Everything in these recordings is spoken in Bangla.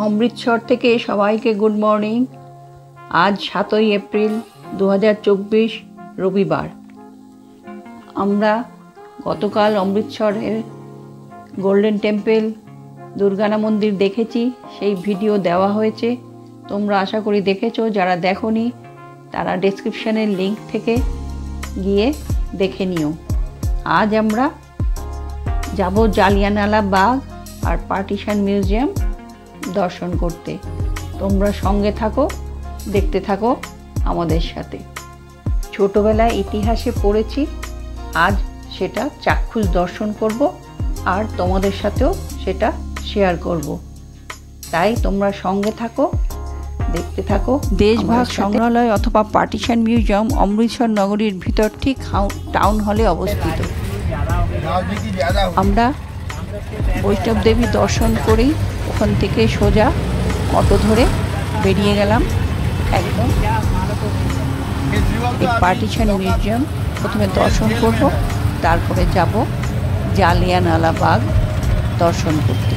অমৃতসর থেকে সবাইকে গুড মর্নিং। আজ 7ই এপ্রিল 2024 রবিবার। আমরা গতকাল অমৃতসরের গোল্ডেন টেম্পল দুর্গানা মন্দির দেখেছি, সেই ভিডিও দেওয়া হয়েছে। তোমরা আশা করি দেখেছো। যারা দেখোনি তারা ডেসক্রিপশানের লিঙ্ক থেকে গিয়ে দেখে নিও। আজ আমরা যাব জালিয়ানওয়ালা বাগ আর পার্টিশন মিউজিয়াম দর্শন করতে। তোমরা সঙ্গে থাকো, দেখতে থাকো আমাদের সাথে। ছোটবেলায় ইতিহাসে পড়েছি, আজ সেটা চাক্ষুষ দর্শন করব আর তোমাদের সাথেও সেটা শেয়ার করব। তাই তোমরা সঙ্গে থাকো, দেখতে থাকো। দেশভাগ সংগ্রহালয় অথবা পার্টিশন মিউজিয়াম অমৃতসর নগরীর ভিতর ঠিক টাউন হলে অবস্থিত। আমরা বৈষ্ণব দেবী দর্শন করেই ওখান থেকে সোজা অটো ধরে বেরিয়ে গেলাম একদম। এই পার্টিশন মিউজিয়াম প্রথমে দর্শন করব, তারপরে যাব জালিয়ানওয়ালা বাগ দর্শন করতে।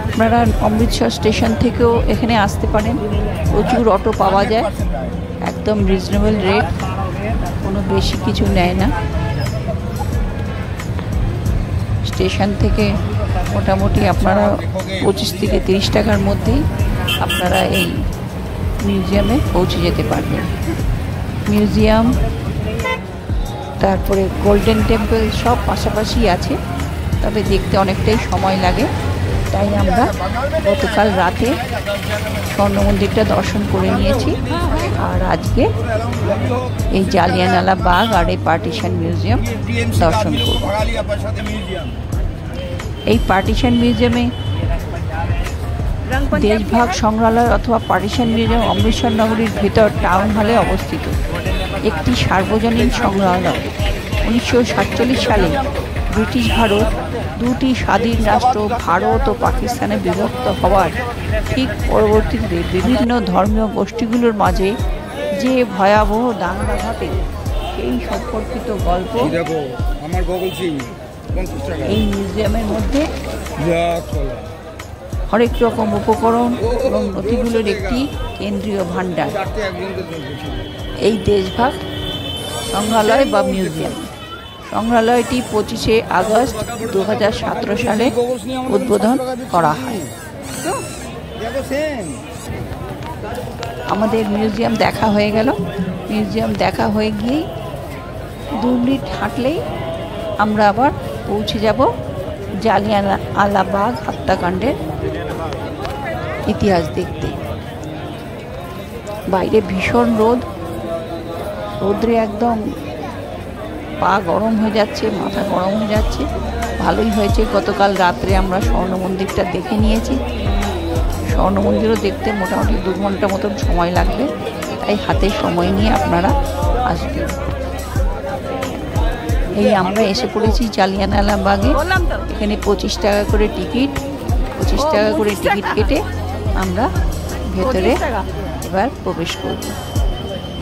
আপনারা অমৃতসর স্টেশন থেকেও এখানে আসতে পারেন। প্রচুর অটো পাওয়া যায়, একদম রিজনেবল রেট, কোনো বেশি কিছু নেয় না। স্টেশন থেকে মোটামুটি আপনারা 25 থেকে 30 টাকার মধ্যেই আপনারা এই মিউজিয়ামে পৌঁছে যেতে পারবেন। মিউজিয়াম, তারপরে গোল্ডেন টেম্পল সব পাশাপাশি আছে, তবে দেখতে অনেকটাই সময় লাগে। তাই আমরা গতকাল রাতে স্বর্ণ মন্দিরটা দর্শন করে নিয়েছি, আর আজকে এই জালিয়ানওয়ালা বাগ আর এই পার্টিশন মিউজিয়াম দর্শন করব। এই পার্টিশন মিউজিয়ামে দেশভাগ সংগ্রহালয় অথবা পার্টিশন মিউজিয়াম অমৃতসর নগরীর ভিতর টাউন হলে অবস্থিত একটি সার্বজনীন সংগ্রহালয়। 1947 সালে ব্রিটিশ ভারত দুটি স্বাধীন রাষ্ট্র ভারত ও পাকিস্তানে বিভক্ত হওয়ার ঠিক পরবর্তীতে বিভিন্ন ধর্মীয় গোষ্ঠীগুলোর মাঝে যে ভয়াবহ দাঙ্গা ঘটে সেই সম্পর্কিত গল্প এই মিউজিয়ামের মধ্যে হরেক রকম উপকরণ এবং নথিগুলোর একটি কেন্দ্রীয় ভাণ্ডার এই দেশভাগ সংগ্রহালয় বা মিউজিয়াম। সংগ্রহালয়টি 25শে আগস্ট 2017 সালে উদ্বোধন করা হয়। আমাদের মিউজিয়াম দেখা হয়ে গেল। মিউজিয়াম দেখা হয়ে গিয়েই 2 মিনিট হাঁটলেই আমরা আবার পৌঁছে যাব জালিয়ানওয়ালা বাগ হত্যাকাণ্ডের ইতিহাস দেখতে। বাইরে ভীষণ রোদ, রোদ্রে একদম পা গরম হয়ে যাচ্ছে, মাথা গরম হয়ে যাচ্ছে। ভালোই হয়েছে গতকাল রাত্রে আমরা স্বর্ণ মন্দিরটা দেখে নিয়েছি। স্বর্ণ মন্দিরও দেখতে মোটামুটি 2 ঘন্টা মতন সময় লাগবে, তাই হাতে সময় নিয়ে আপনারা আসবেন। এই আমরা এসে পড়েছি জালিয়ানওয়ালা বাগে। এখানে 25 টাকা করে টিকিট। 25 টাকা করে টিকিট কেটে আমরা ভেতরে এবার প্রবেশ করব।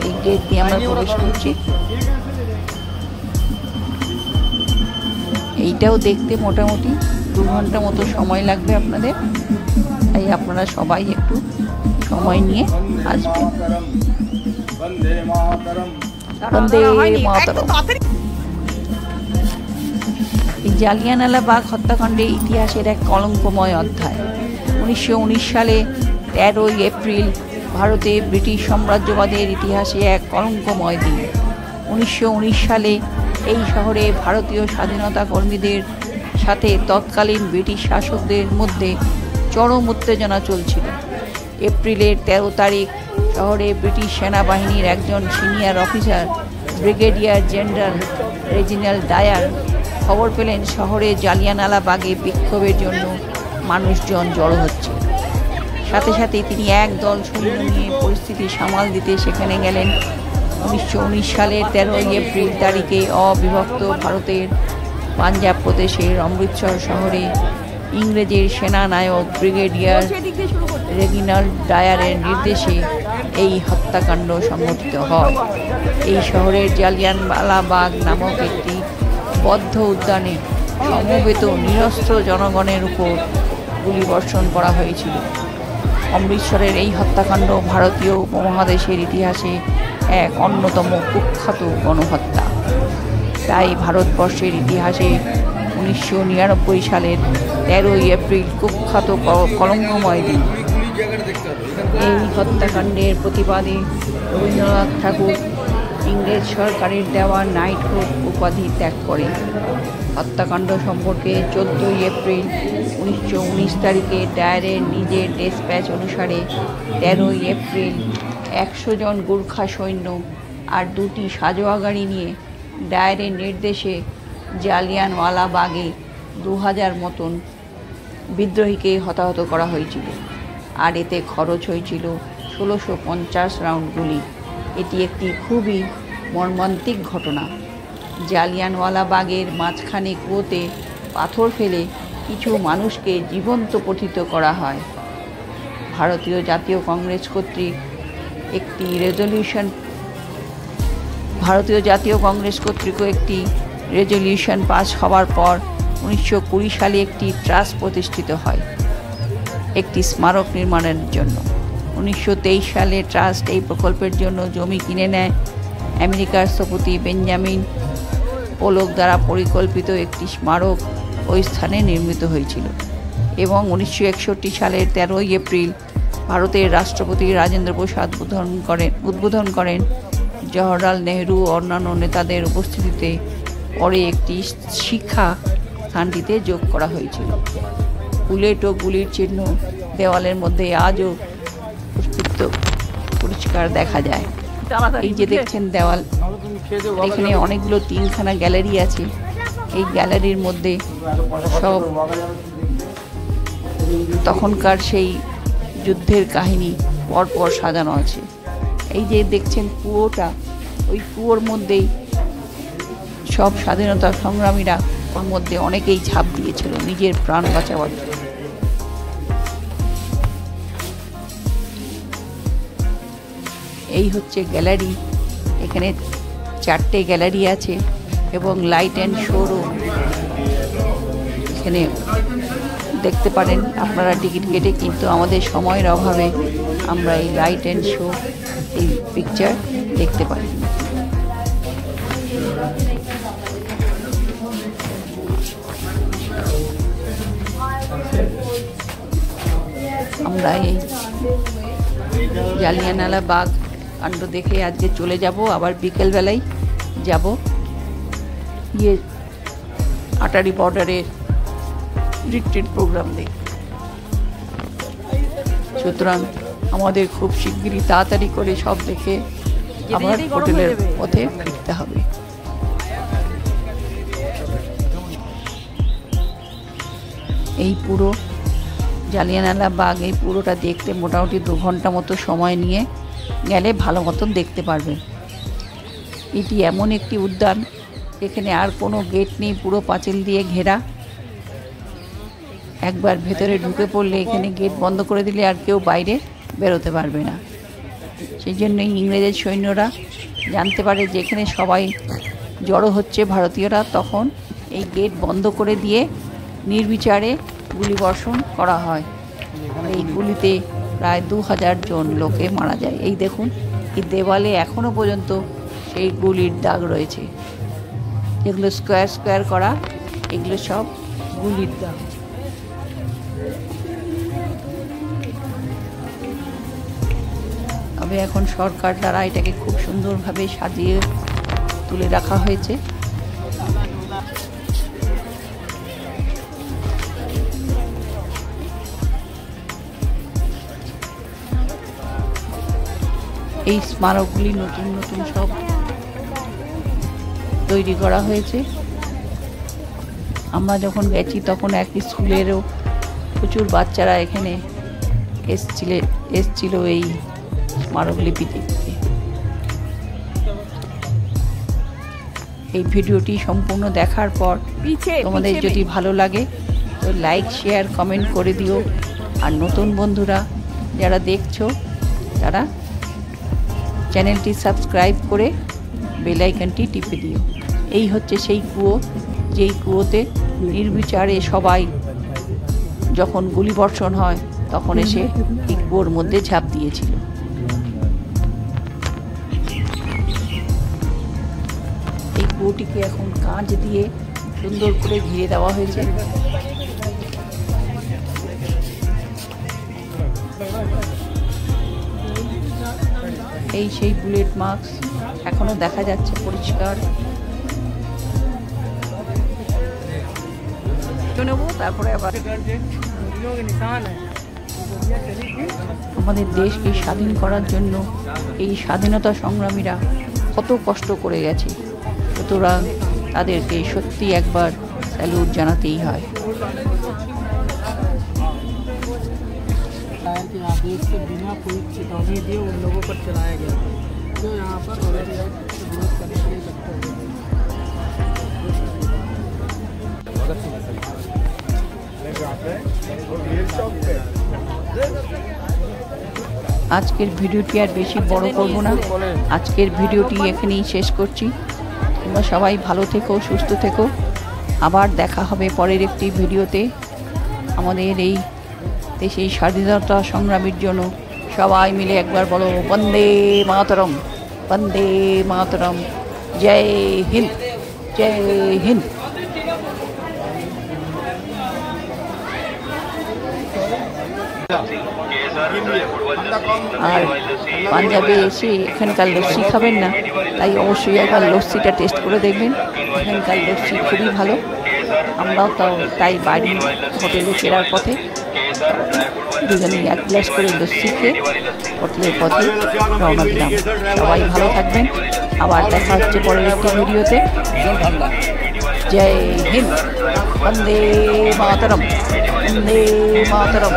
এই গেট দিয়ে আমরা প্রবেশ করছি। এইটাও দেখতে মোটামুটি 2 ঘন্টা মতো সময় লাগবে আপনাদের, তাই আপনারা সবাই একটু সময় নিয়ে আসবেন। বন্দে মাতরম। এই জালিয়ানওয়ালা বাগ হত্যাকাণ্ডের ইতিহাসের এক কলঙ্কময় অধ্যায়। 1919 সালে 13ই এপ্রিল ভারতে ব্রিটিশ সাম্রাজ্যবাদের ইতিহাসে এক কলঙ্কময় দিন। 1919 সালে এই শহরে ভারতীয় স্বাধীনতা কর্মীদের সাথে তৎকালীন ব্রিটিশ শাসকদের মধ্যে চরম উত্তেজনা চলছিল। এপ্রিলের 13 তারিখ শহরে ব্রিটিশ সেনাবাহিনীর একজন senior officer brigadier general Reginald Dyer খবর পেলেন শহরে জালিয়ানওয়ালা বাগে বিক্ষোভের জন্য মানুষজন জড়ো হচ্ছে। সাথে সাথে তিনি এক দল সৈন্য নিয়ে পরিস্থিতি সামাল দিতে সেখানে গেলেন। 1919 সালের 13ই এপ্রিল তারিখে অবিভক্ত ভারতের পাঞ্জাব প্রদেশের অমৃতসর শহরে ইংরেজের সেনানায়ক ব্রিগেডিয়ার রেজিনাল্ড ডায়ারের নির্দেশে এই হত্যাকাণ্ড সংঘটিত হয়। এই শহরের জালিয়ানওয়ালা বাগ নামক একটি বদ্ধ উদ্যানে সমবেত নিরস্ত্র জনগণের উপর গুলিবর্ষণ করা হয়েছিল। অমৃতসরের এই হত্যাকাণ্ড ভারতীয় উপমহাদেশের ইতিহাসে এক অন্যতম কুখ্যাত গণহত্যা। তাই ভারতবর্ষের ইতিহাসে 1999 সালের 13 এপ্রিল কুখ্যাত কলঙ্কময় দিন। এই হত্যাকাণ্ডের প্রতিবাদে রবীন্দ্রনাথ ঠাকুর ইংরেজ সরকারের দেওয়া নাইটহুড উপাধি ত্যাগ করেন। হত্যাকাণ্ড সম্পর্কে 14 এপ্রিল 1919 তারিখে ডায়ারের নিজের ডেসপ্যাচ অনুসারে 13 এপ্রিল 100 জন গুর্খা সৈন্য আর 2টি সাজোয়া গাড়ি নিয়ে ডায়ারের নির্দেশে জালিয়ানওয়ালাবাগে 2000 মতন বিদ্রোহীকে হতাহত করা হয়েছিল। আর এতে খরচ হয়েছিল 1650 রাউন্ড গুলি। এটি একটি খুবই মর্মান্তিক ঘটনা। জালিয়ানওয়ালাবাগের মাঝখানে কুয়োতে পাথর ফেলে কিছু মানুষকে জীবন্ত পতিত করা হয়। ভারতীয় জাতীয় কংগ্রেস কর্তৃক একটি রেজলিউশন পাস হওয়ার পর 1920 সালে একটি ট্রাস্ট প্রতিষ্ঠিত হয় একটি স্মারক নির্মাণের জন্য। 1923 সালে ট্রাস্ট এই প্রকল্পের জন্য জমি কিনে নেয়। আমেরিকার স্থপতি বেঞ্জামিন পোলক দ্বারা পরিকল্পিত একটি স্মারক ওই স্থানে নির্মিত হয়েছিল এবং 1961 সালের 13 এপ্রিল ভারতের রাষ্ট্রপতি রাজেন্দ্র প্রসাদ উদ্বোধন করেন। জওহরলাল নেহরু ও অন্যান্য নেতাদের উপস্থিতিতে পরে একটি শিক্ষা স্থানটিতে যোগ করা হয়েছিল। বুলেট ও গুলির চিহ্ন দেওয়ালের মধ্যে আজও অস্তিত্ব পরিষ্কার দেখা যায়। এই যে দেখছেন দেওয়াল, এখানে অনেকগুলো 3খানা গ্যালারি আছে। এই গ্যালারির মধ্যে সব তখনকার সেই যুদ্ধের কাহিনী পরপর সাজানো আছে। এই যে দেখছেন কুয়োটা, ওই কুয়োর মধ্যেই সব স্বাধীনতা সংগ্রামীরা ওর মধ্যে অনেকেই ঝাঁপ দিয়েছিল নিজের প্রাণ বাঁচাবার জন্য। এই হচ্ছে গ্যালারি। এখানে 4টে গ্যালারি আছে এবং লাইট অ্যান্ড শোরও এখানে দেখতে পারেন আপনারা টিকিট কেটে, কিন্তু আমাদের সময়ের অভাবে আমরা এই লাইট অ্যান্ড শো এই পিকচার দেখতে পারি। আমরা এই জালিয়ানওয়ালাবাগ কাণ্ড দেখে আজকে চলে যাব, আবার বিকেলবেলায় যাব আটারি বর্ডারের রিট্রিট প্রোগ্রাম দেখে। সুতরাং আমাদের খুব শিগগিরই তাড়াতাড়ি করে সব দেখে আবার হোটেলের পথে ফিরতে হবে। এই পুরো জালিয়ানওয়ালাবাগ এই পুরোটা দেখতে মোটামুটি 2 ঘন্টা মতো সময় নিয়ে গেলে ভালো মতন দেখতে পারবেন। এটি এমন একটি উদ্যান এখানে আর কোনো গেট নেই, পুরো পাঁচিল দিয়ে ঘেরা। একবার ভেতরে ঢুকে পড়লে এখানে গেট বন্ধ করে দিলে আর কেউ বাইরে বেরোতে পারবে না। সেই জন্যই ইংরেজের সৈন্যরা জানতে পারে যে এখানে সবাই জড়ো হচ্ছে ভারতীয়রা, তখন এই গেট বন্ধ করে দিয়ে নির্বিচারে গুলিবর্ষণ করা হয়। এই গুলিতে প্রায় 2000 জন লোকে মারা যায়। এই দেখুন, এই দেওয়ালে এখনো পর্যন্ত সেই গুলির দাগ রয়েছে, যেগুলো স্কোয়ার স্কোয়ার করা, এগুলো সব গুলির দাগ। তবে এখন সরকার দ্বারা এটাকে খুব সুন্দরভাবে সাজিয়ে তুলে রাখা হয়েছে। এই স্মারকগুলি নতুন নতুন সব তৈরি করা হয়েছে। আমরা যখন গেছি তখন এক স্কুলেরও প্রচুর বাচ্চারা এখানে এসছিল এই স্মারকলিপি দেখতে। এই ভিডিওটি সম্পূর্ণ দেখার পর তোমাদের যদি ভালো লাগে তো লাইক, শেয়ার, কমেন্ট করে দিও। আর নতুন বন্ধুরা যারা দেখছো তারা চ্যানেলটি সাবস্ক্রাইব করে বেল আইকনটি টিপে দিও। এই হচ্ছে সেই কুয়ো, যেই কুয়োতে নির্বিচারে সবাই যখন গুলিবর্ষণ হয় তখন এসে ঠিক কুয়োর মধ্যে ঝাঁপ দিয়েছিল। এই কুয়োটিকে এখন কাঁচ দিয়ে সুন্দর করে ঘিরে দেওয়া হয়েছে। এই সেই বুলেট মার্কস এখনো দেখা যাচ্ছে পরিষ্কার। তারপরে আবার আমাদের দেশকে স্বাধীন করার জন্য এই স্বাধীনতা সংগ্রামীরা কত কষ্ট করে গেছে, সুতরাং তাদেরকে সত্যি একবার স্যালুট জানাতেই হয়। आदेश से बिना कोई चेतावनी दिए उन लोगों पर चलाया गया जो यहाँ पर विरोध करने के लिए আজকের ভিডিওটি আর বেশি বড় করব না, আজকের ভিডিওটি এখানেই শেষ করছি। তোমরা সবাই ভালো থেকো, সুস্থ থেকো। আবার দেখা হবে পরের একটি ভিডিওতে। আমাদের এই দেশের স্বাধীনতা সংগ্রামীর জন্য সবাই মিলে একবার বলো বন্দে মাতরম, বন্দে মাতরম, জয় হিন্দ, জয় হিন্দ। আর পাঞ্জাবে এসে এখানকার লস্যি খাবেন না, তাই অবশ্যই একবার লস্যিটা টেস্ট করে দেখবেন। এখানকার লস্যি খুবই ভালো। আমরাও তাই বাড়ির হোটেলে ফেরার পথে দুজনেই এক গ্লাস করে লস্যি খেয়ে হোটেলের পথে রওনা দিলাম। সবাই ভালো থাকবেন, আবার দেখা হচ্ছে পরের একটি ভিডিওতে। জয় হিন্দ, বন্দে মাতরম, বন্দে মাতরম।